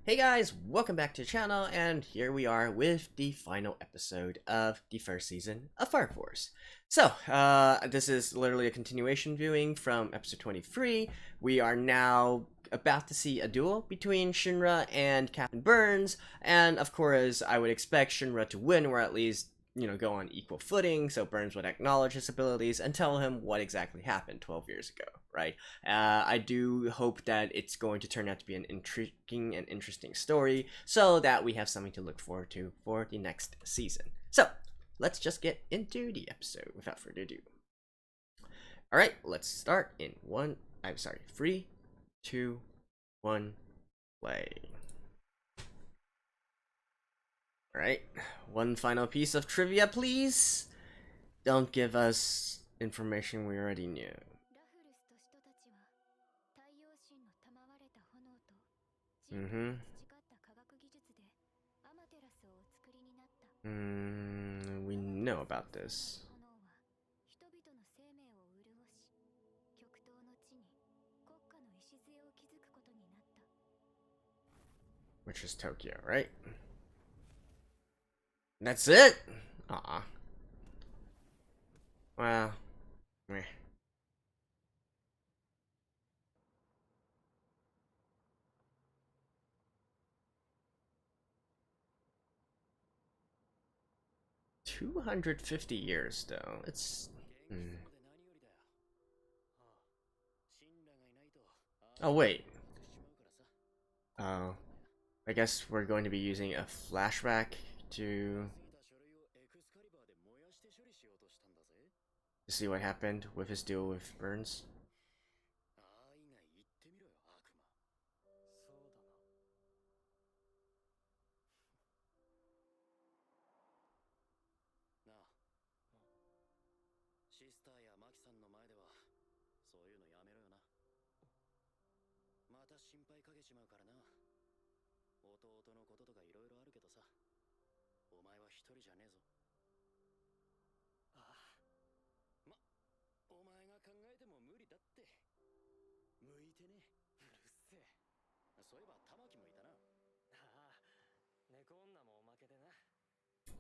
Hey guys, welcome back to the channel, and here we are with the final episode of the first season of Fire Force. So, this is literally a continuation viewing from episode 23. We are now about to see a duel between Shinra and Captain Burns, and of course, I would expect Shinra to win, or at least, go on equal footing, so Burns would acknowledge his abilities and tell him what exactly happened 12 years ago, right? I do hope that it's going to turn out to be an intriguing and interesting story, so that we have something to look forward to for the next season. So, let's just get into the episode without further ado. Alright, let's start in 3, 2, 1, play. Alright, one final piece of trivia, please. Don't give us information we already knew. We know about this. Which is Tokyo, right? That's it? Aw. Well, meh. $250 years, though. It's... Oh, wait. Oh. I guess we're going to be using a flashback to see what happened with his deal with Burns.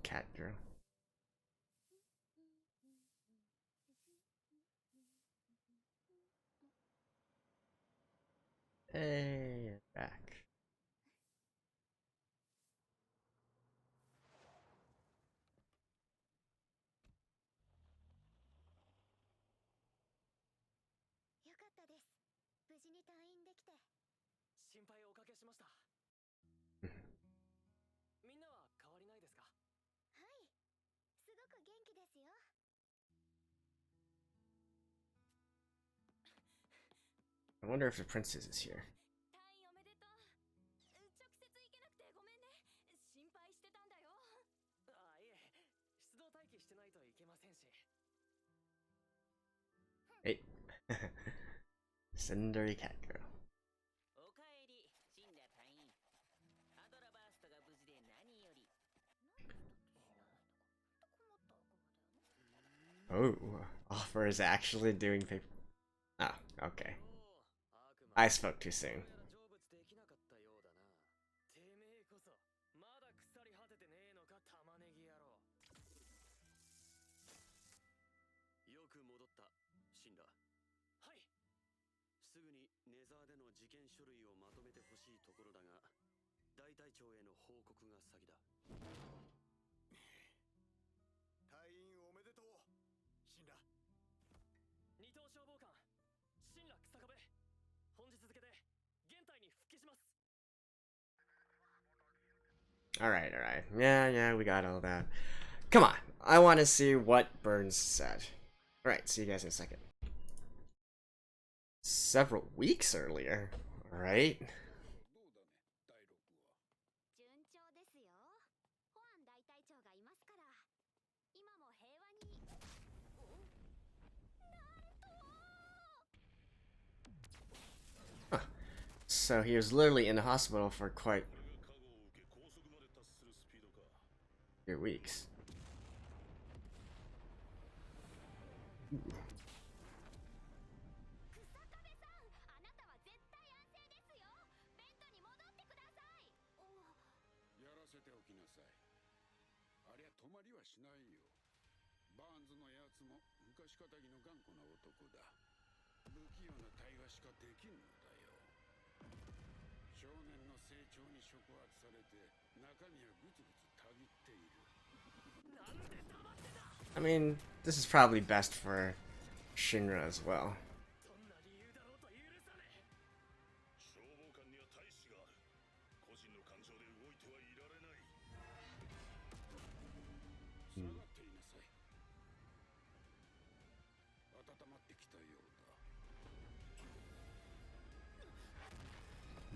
Cat girl. Hey, back. I wonder if the princess is here. Hey. Sendori cat girl. Oh, offer is actually doing paper. Oh, okay. I spoke too soon. Alright, alright. Yeah, we got all that. Come on. I want to see what Burns said. Alright, see you guys in a second. Several weeks earlier. Alright. Huh. So he was literally in the hospital for quite a few weeks. Ooh. さい。ありゃ止まりはしないよ。バーンズのやつも昔かたぎの頑固な男だ。不器用な対話しかできんのだよ。少年の成長に触発されて中身はグツグツたぎっている。 I mean, this is probably best for Shinra as well.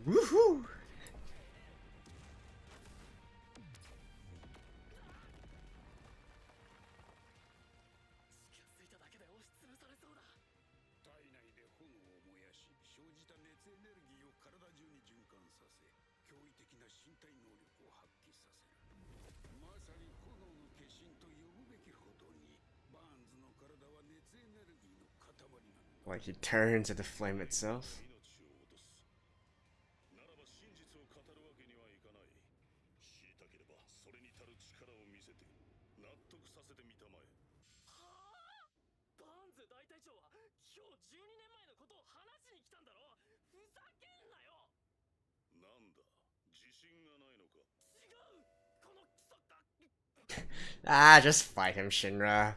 Woohoo! Like he turns into flame itself. Ah, just fight him, Shinra.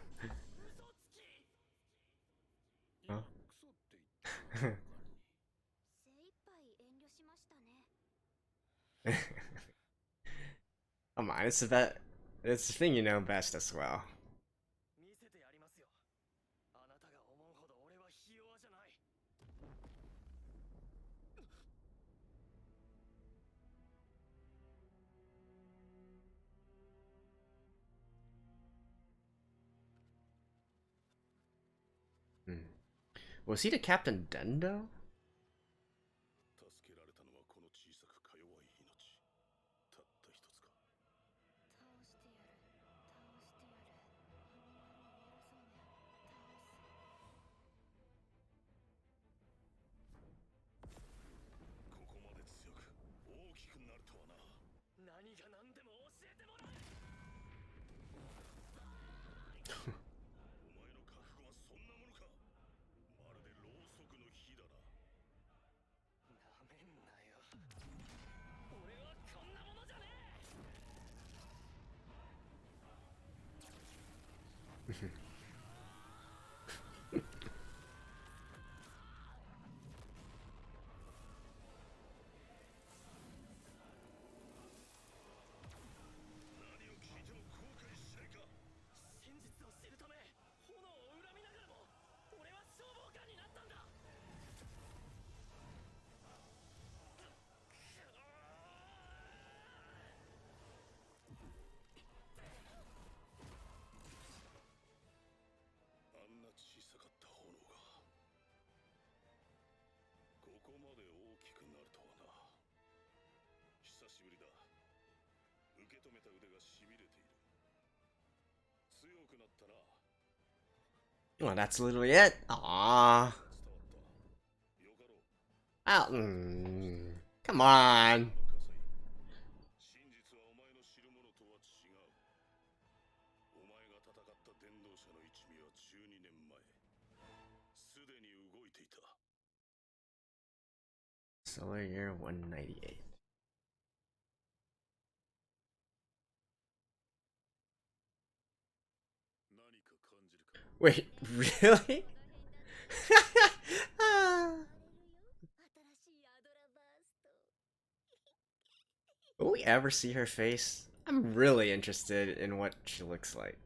Huh? Come on, it's the thing you know best as well. Was he the Captain Dendo? Well, that's literally it. Aww. Come on. Solar year 198. Wait, really? Will we ever see her face? I'm really interested in what she looks like.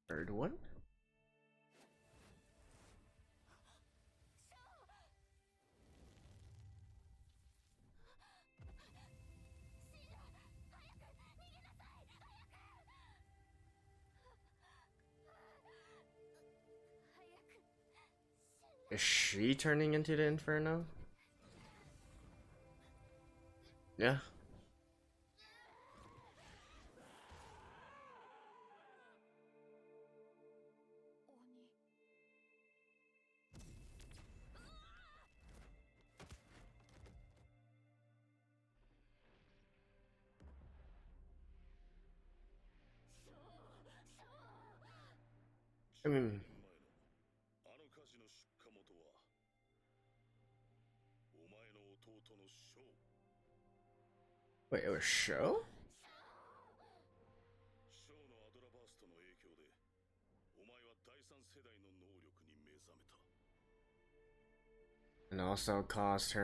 Third one? Is she turning into the Inferno? Yeah. I mean, wait, it was Show? And also caused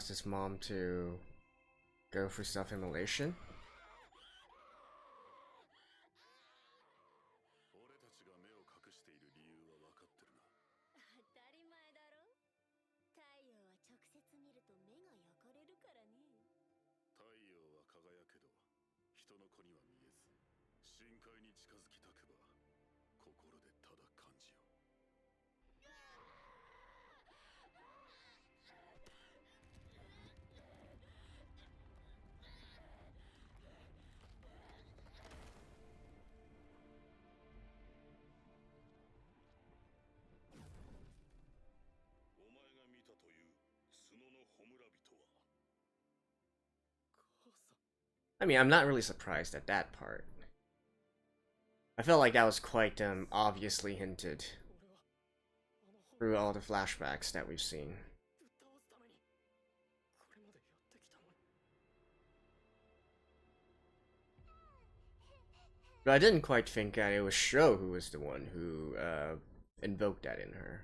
his mom to go for self-immolation. I mean, I'm not really surprised at that part. I felt like that was quite obviously hinted through all the flashbacks that we've seen. But I didn't quite think that it was Sho who was the one who invoked that in her.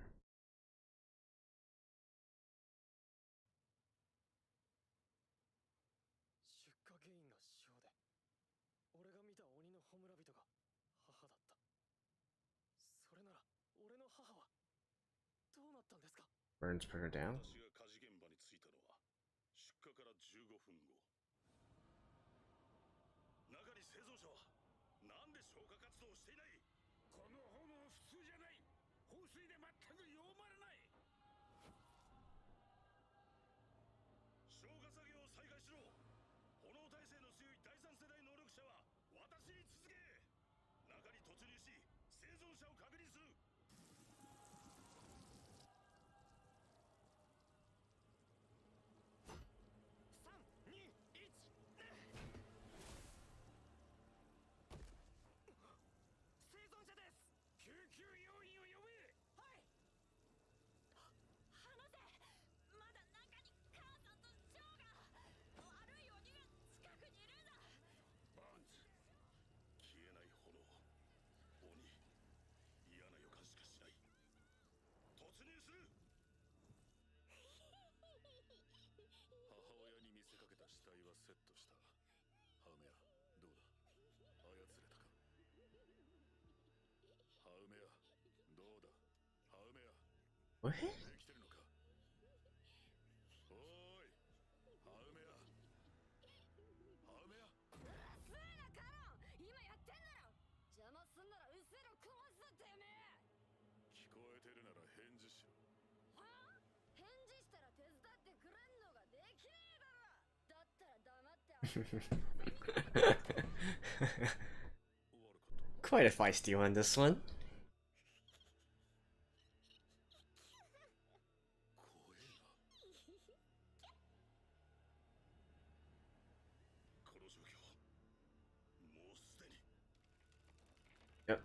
Burns put her down. What? Quite a feisty one, this one. Yep.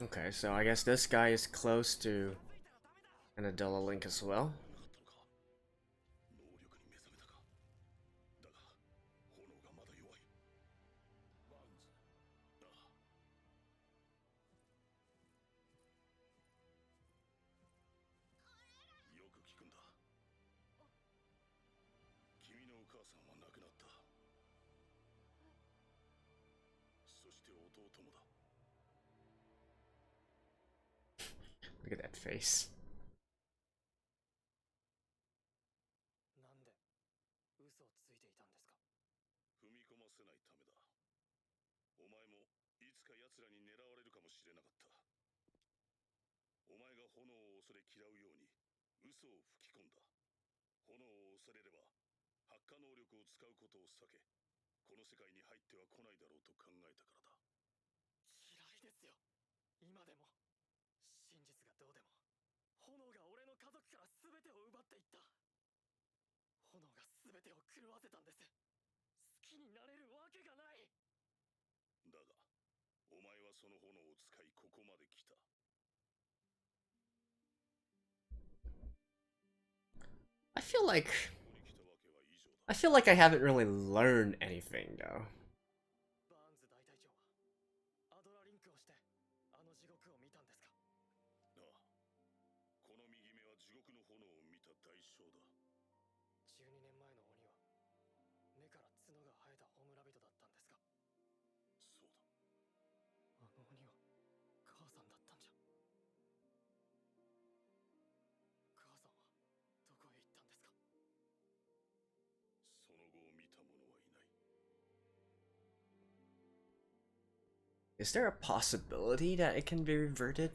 Okay, so I guess this guy is close to an Adela Link as well. Look at that face. I feel like I haven't really learned anything though. Is there a possibility that it can be reverted?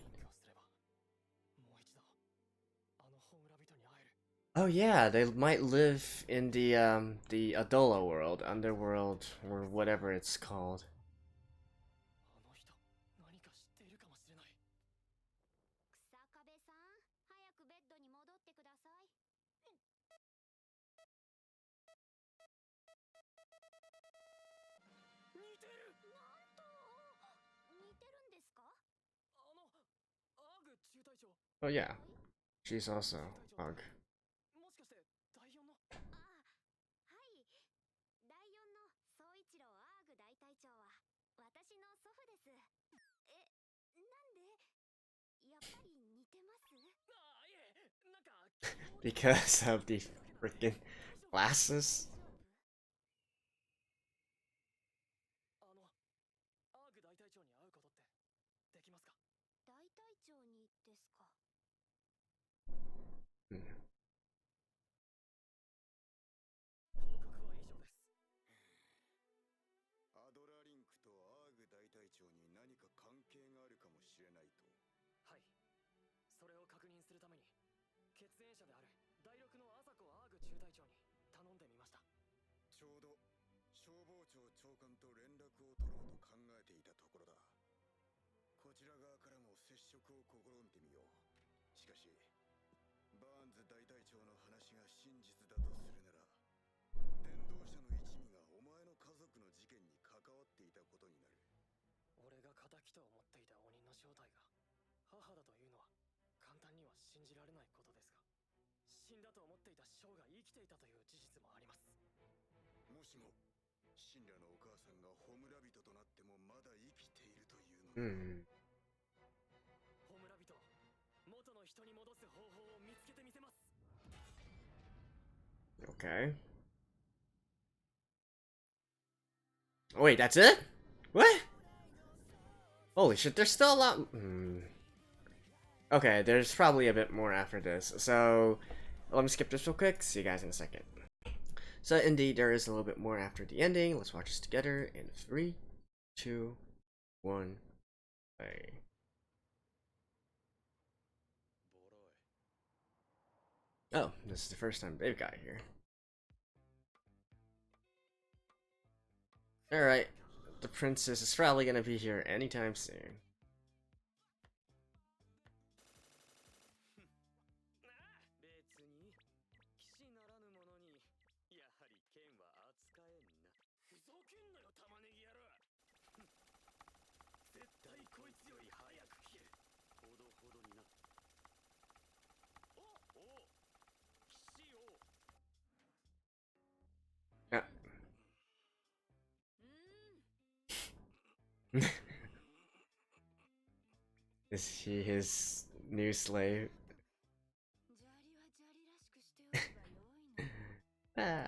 Oh yeah, they might live in the Adola world, underworld, or whatever it's called. Oh yeah, she's also Ugh. Because of the freaking glasses. Hmm. Hmm. Okay. Oh, wait, that's it? What? Holy shit, there's still a lot. Okay, there's probably a bit more after this. So, let me skip this real quick. See you guys in a second. So, indeed, there is a little bit more after the ending. Let's watch this together in 3, 2, 1, play. Oh, this is the first time they've got here. Alright, the princess is probably gonna be here anytime soon. Is he his new slave? Ah.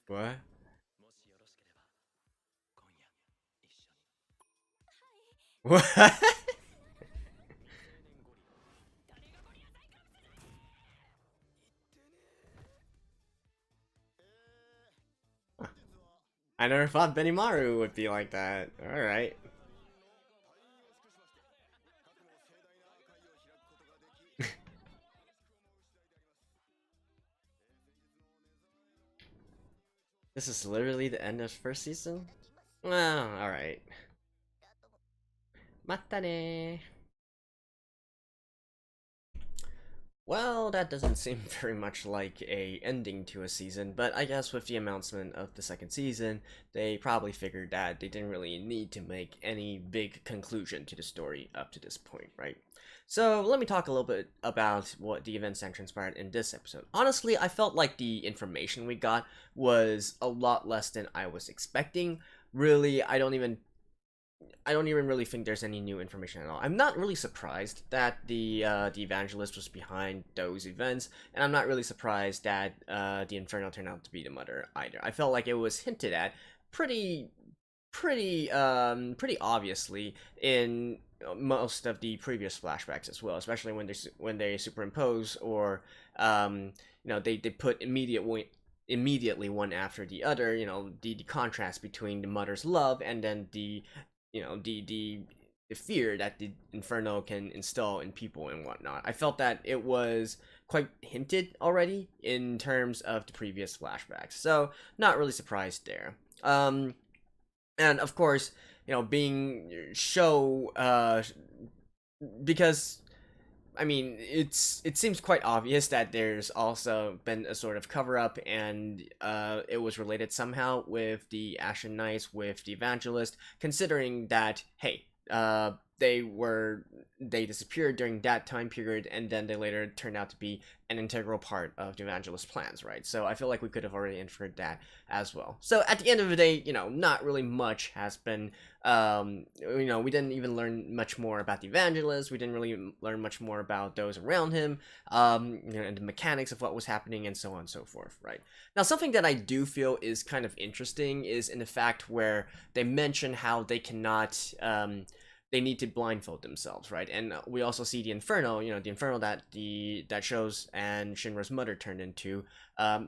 ？What? What? I never thought Benimaru would be like that. Alright. This is literally the end of first season? Well, alright. Mata ne. Well, that doesn't seem very much like a ending to a season, but I guess with the announcement of the second season, they probably figured that they didn't really need to make any big conclusion to the story up to this point, right? So let me talk a little bit about what the events that transpired in this episode. Honestly, I felt like the information we got was a lot less than I was expecting. Really, I don't even really think there's any new information at all. I'm not really surprised that the evangelist was behind those events, and I'm not really surprised that the Inferno turned out to be the mother either. I felt like it was hinted at pretty obviously in most of the previous flashbacks as well, especially when they superimpose or they put immediately one after the other, the contrast between the mother's love and then the fear that the Inferno can install in people and whatnot. I felt that it was quite hinted already in terms of the previous flashbacks, so not really surprised there. And of course, being because I mean, it seems quite obvious that there's also been a sort of cover up, and it was related somehow with the Ashen Knights, with the Evangelist, considering that hey, they disappeared during that time period, and then they later turned out to be an integral part of the Evangelist plans, right? So I feel like we could have already inferred that as well. So at the end of the day, not really much has been, we didn't even learn much more about the Evangelist. We didn't really learn much more about those around him, and the mechanics of what was happening, and so on and so forth, right? Now, something that I do feel is kind of interesting is in the fact where they mention how they cannot, they need to blindfold themselves, right? And we also see the Inferno, the Inferno that shows and Shinra's mother turned into,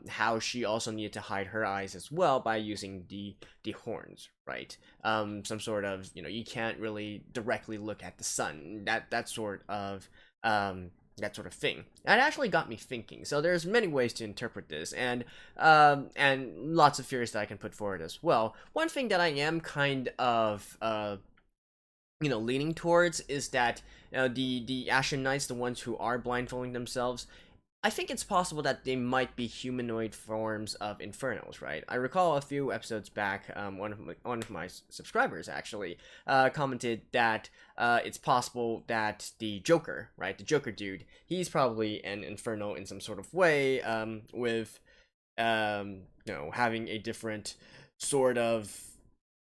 how she also needed to hide her eyes as well by using the horns, right? Some sort of, you can't really directly look at the sun, that sort of thing. That actually got me thinking. So there's many ways to interpret this, and lots of theories that I can put forward as well. One thing that I am kind of leaning towards is that the Ashen Knights, the ones who are blindfolding themselves, I think it's possible that they might be humanoid forms of Infernos, right? I recall a few episodes back, one of my subscribers actually commented that it's possible that the Joker, right, the Joker dude, he's probably an Inferno in some sort of way, with having a different sort of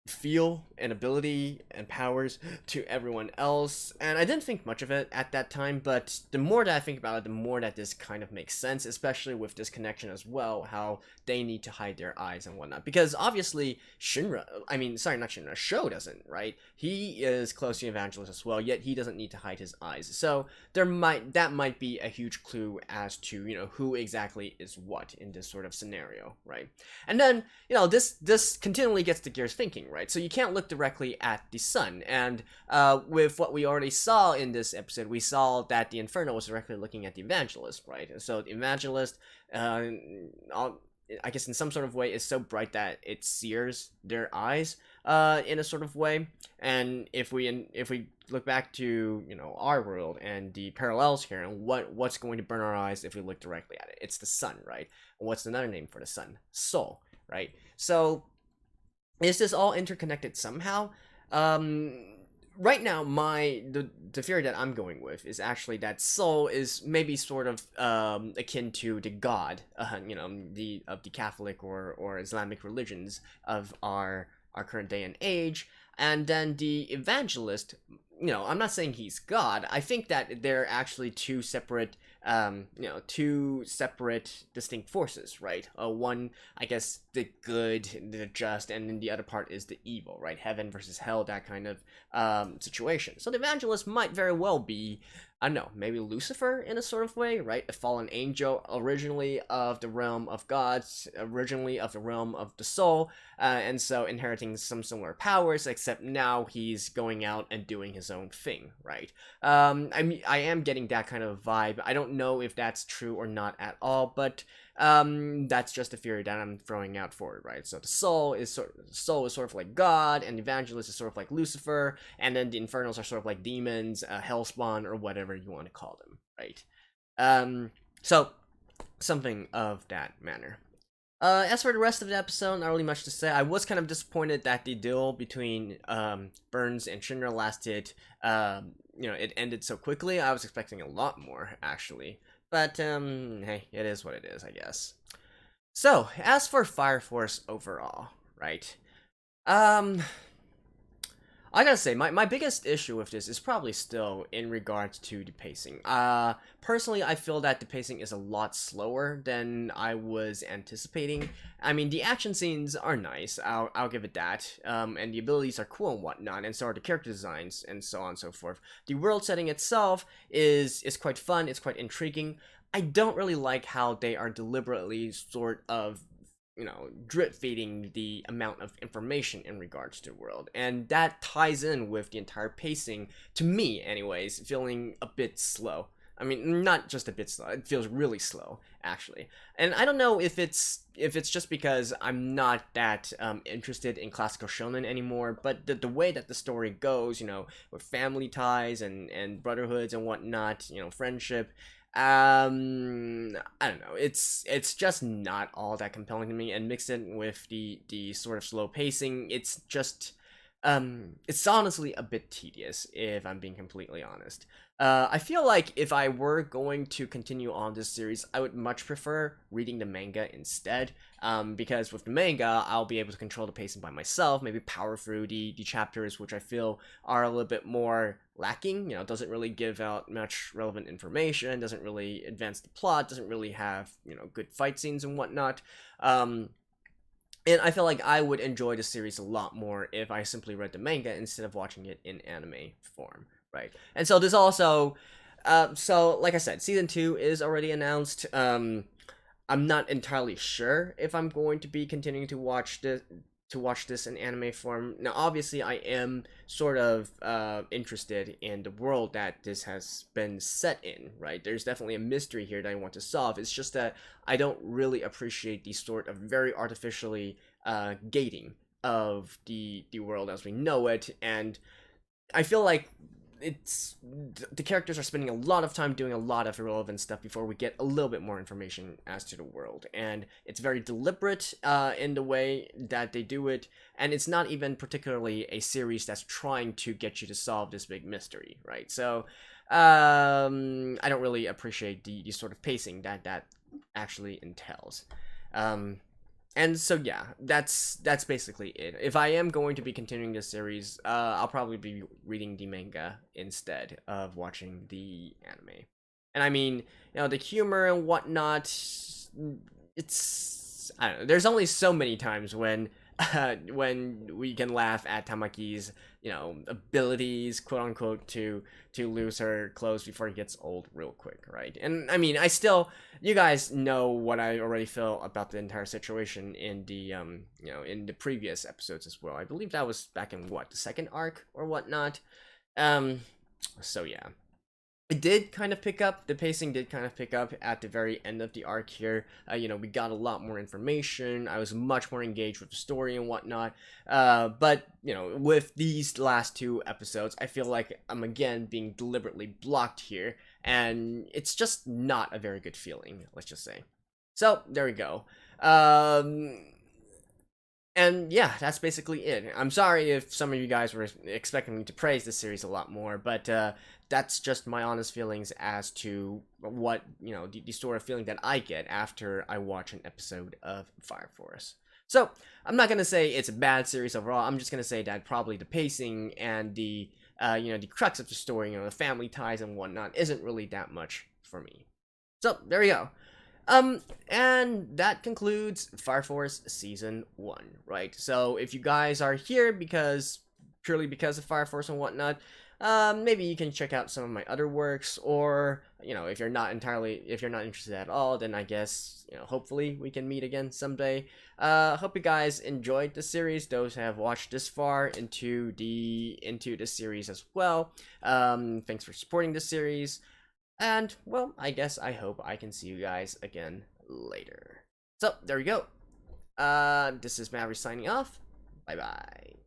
feel and ability and powers to everyone else, and I didn't think much of it at that time, but the more that I think about it, the more that this kind of makes sense, especially with this connection as well, how they need to hide their eyes and whatnot, because obviously not Shinra, Sho doesn't, right? He is close to Evangelist as well, yet he doesn't need to hide his eyes, so that might be a huge clue as to, who exactly is what in this sort of scenario, right? And then, this continually gets the gears thinking, right? So you can't look directly at the sun, and with what we already saw in this episode, we saw that the Inferno was directly looking at the Evangelist, right? So the Evangelist, I guess in some sort of way, is so bright that it sears their eyes, in a sort of way. And if we look back to our world and the parallels here, and what's going to burn our eyes if we look directly at it, it's the sun, right? And what's another name for the sun? Soul, right? So is this all interconnected somehow? Right now, the theory that I'm going with is actually that soul is maybe sort of akin to the god, of the Catholic or Islamic religions of our current day and age, and then the evangelist. I'm not saying he's God. I think that they're actually two separate distinct forces, right? One, I guess, the good, the just, and then the other part is the evil, right? Heaven versus hell, that kind of situation. So the evangelist might very well be, I don't know, maybe Lucifer in a sort of way, right? A fallen angel, originally of the realm of gods, originally of the realm of the soul, and so inheriting some similar powers, except now he's going out and doing his own thing, right? I am getting that kind of vibe. I don't know if that's true or not at all, but that's just a theory that I'm throwing out forward, right? So the soul is sort of like God, and the evangelist is sort of like Lucifer, and then the infernals are sort of like demons, hellspawn, or whatever you want to call them, right? So something of that manner. As for the rest of the episode, not really much to say. I was kind of disappointed that the deal between Burns and Shinra lasted, it ended so quickly. I was expecting a lot more, actually. But, hey, it is what it is, I guess. So, as for Fire Force overall, right? I gotta say, my biggest issue with this is probably still in regards to the pacing. Personally, I feel that the pacing is a lot slower than I was anticipating. I mean, the action scenes are nice, I'll give it that, and the abilities are cool and whatnot, and so are the character designs, and so on and so forth. The world setting itself is quite fun, it's quite intriguing. I don't really like how they are deliberately sort of drip feeding the amount of information in regards to the world, and that ties in with the entire pacing, to me anyways, feeling a bit slow. I mean, not just a bit slow, it feels really slow, actually. And I don't know if it's just because I'm not that interested in classical shonen anymore, but the way that the story goes, with family ties and brotherhoods and whatnot, friendship, I don't know, it's just not all that compelling to me, and mixed in with the sort of slow pacing, it's just it's honestly a bit tedious, if I'm being completely honest. I feel like if I were going to continue on this series, I would much prefer reading the manga instead, because with the manga, I'll be able to control the pacing by myself, maybe power through the chapters, which I feel are a little bit more lacking, doesn't really give out much relevant information, doesn't really advance the plot, doesn't really have, good fight scenes and whatnot. And I feel like I would enjoy the series a lot more if I simply read the manga instead of watching it in anime form, right? And so this also, so like I said, season 2 is already announced. I'm not entirely sure if I'm going to be continuing to watch this in anime form. Now, obviously, I am sort of interested in the world that this has been set in, right? There's definitely a mystery here that I want to solve. It's just that I don't really appreciate the sort of very artificially gating of the world as we know it, and I feel like the characters are spending a lot of time doing a lot of irrelevant stuff before we get a little bit more information as to the world, and it's very deliberate in the way that they do it, and it's not even particularly a series that's trying to get you to solve this big mystery, right? So I don't really appreciate the sort of pacing that actually entails. And so yeah, that's basically it. If I am going to be continuing this series, I'll probably be reading the manga instead of watching the anime. And I mean, the humor and whatnot, it's, I don't know. There's only so many times when we can laugh at Tamaki's abilities, quote unquote, to lose her clothes before he gets old real quick, right? And I mean, you guys know what I already feel about the entire situation in the in the previous episodes as well. I believe that was back in the second arc or whatnot. So yeah, it did kind of pick up. The pacing did kind of pick up at the very end of the arc here. We got a lot more information. I was much more engaged with the story and whatnot. But with these last two episodes, I feel like I'm again being deliberately blocked here, and it's just not a very good feeling. Let's just say. So there we go. And yeah, that's basically it. I'm sorry if some of you guys were expecting me to praise this series a lot more, but that's just my honest feelings as to what, the sort of feeling that I get after I watch an episode of Fire Force. So, I'm not going to say it's a bad series overall, I'm just going to say that probably the pacing and the crux of the story, the family ties and whatnot, isn't really that much for me. So, there we go. And that concludes Fire Force Season 1, right? So if you guys are here purely because of Fire Force and whatnot, maybe you can check out some of my other works, or, if you're not interested at all, then I guess, hopefully we can meet again someday. Hope you guys enjoyed the series, those who have watched this far into the series as well. Thanks for supporting the series. And, well, I hope I can see you guys again later. So, there we go. This is Maverick signing off. Bye-bye.